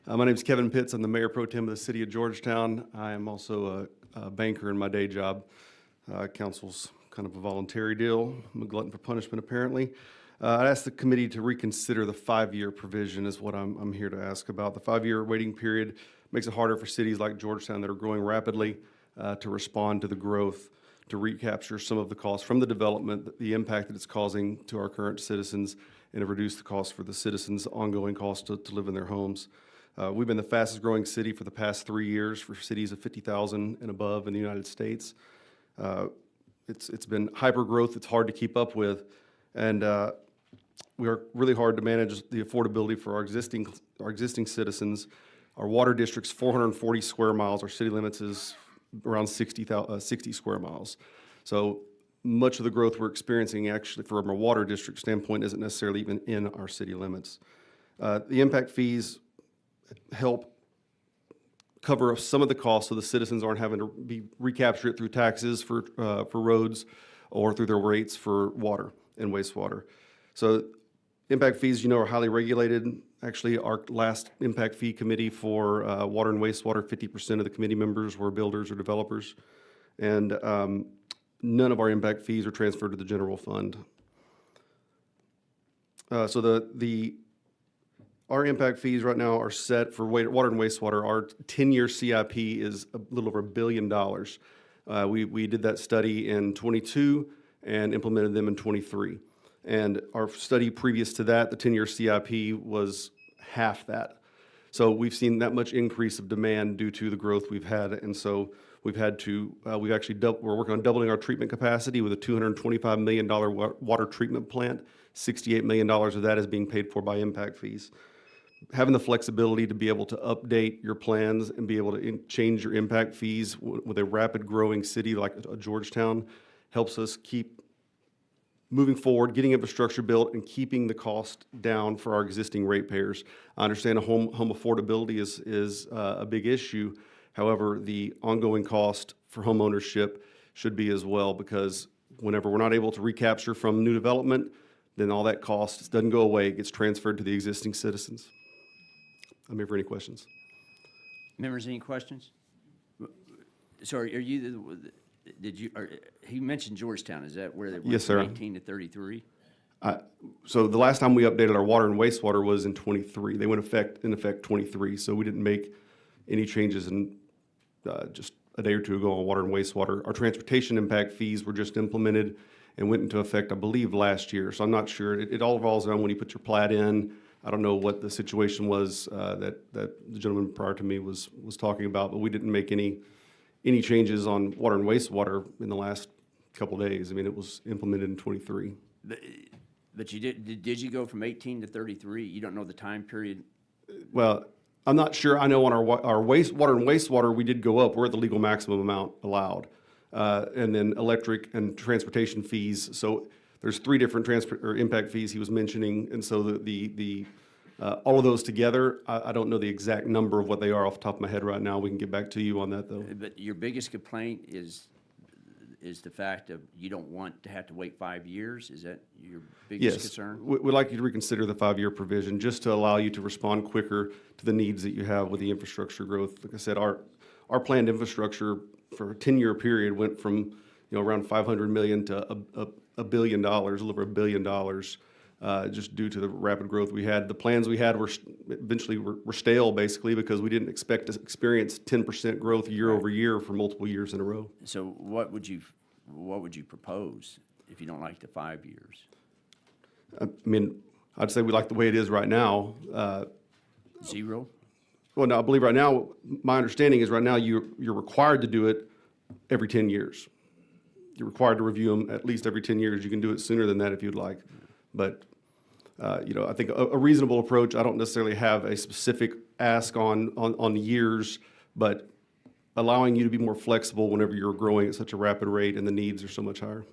My name is Kevin Pitts. I'm the Mayor Pro Tem of the City of Georgetown. I am also a banker in my day job. Council's kind of a voluntary deal. I'm a glutton for punishment, apparently. I'd ask the committee to reconsider the 5-year provision is what I'm here to ask about. The 5-year waiting period makes it harder for cities like Georgetown that are growing rapidly to respond to the growth, to recapture some of the costs from the development, the impact that it's causing to our current citizens, and to reduce the cost for the citizens' ongoing costs to live in their homes. We've been the fastest growing city for the past 3 years for cities of 50,000 and above in the United States. It's been hyper growth. It's hard to keep up with, and we are really hard to manage the affordability for our existing citizens. Our water district's 440 square miles. Our city limits is around 60 square miles. So much of the growth we're experiencing actually from a water district standpoint isn't necessarily even in our city limits. The impact fees help cover some of the costs so the citizens aren't having to recapture it through taxes for roads or through their rates for water and wastewater. So impact fees, are highly regulated. Actually, our last impact fee committee for water and wastewater, 50% of the committee members were builders or developers. And none of our impact fees are transferred to the general fund. So our impact fees right now are set for water and wastewater. Our 10-year CIP is a little over $1 billion. We did that study in 22 and implemented them in 23. And our study previous to that, the 10-year CIP was half that. So we've seen that much increase of demand due to the growth we've had. And so we've had to, we're working on doubling our treatment capacity with a $225 million water treatment plant. $68 million of that is being paid for by impact fees. Having the flexibility to be able to update your plans and be able to change your impact fees with a rapid growing city like Georgetown helps us keep moving forward, getting infrastructure built, and keeping the cost down for our existing ratepayers. I understand home affordability is a big issue. However, the ongoing cost for home ownership should be as well, because whenever we're not able to recapture from new development, then all that cost doesn't go away. It gets transferred to the existing citizens. I'm here for any questions. Members, any questions? So are you, he mentioned Georgetown, is that where they went? Yes, sir. From 18 to 33? So the last time we updated our water and wastewater was in 23. They went in effect 23, so we didn't make any changes in just a day or two ago on water and wastewater. Our transportation impact fees were just implemented and went into effect, I believe, last year. So I'm not sure. It all revolves around when you put your plat in. I don't know what the situation was that the gentleman prior to me was talking about, but we didn't make any changes on water and wastewater in the last couple of days. I mean, it was implemented in 23. But you did you go from 18 to 33? You don't know the time period? Well, I'm not sure. I know on our water and wastewater, we did go up. We're at the legal maximum amount allowed. And then electric and transportation fees. So there's 3 different impact fees he was mentioning. And so all of those together, I don't know the exact number of what they are off the top of my head right now. We can get back to you on that, though. But your biggest complaint is the fact of you don't want to have to wait 5 years? Is that your biggest concern? Yes. We'd like you to reconsider the 5-year provision just to allow you to respond quicker to the needs that you have with the infrastructure growth. Like I said, our planned infrastructure for a 10-year period went from around $500 million to $1 billion, a little over $1 billion, just due to the rapid growth we had. The plans we had were stale, basically, because we didn't expect to experience 10% growth year over year for multiple years in a row. So what would you propose if you don't like the 5 years? I mean, I'd say we like the way it is right now. 0? Well, no, I believe right now, my understanding is right now you're required to do it every 10 years. You're required to review them at least every 10 years. You can do it sooner than that if you'd like. But, I think a reasonable approach, I don't necessarily have a specific ask on years, but allowing you to be more flexible whenever you're growing at such a rapid rate and the needs are so much higher.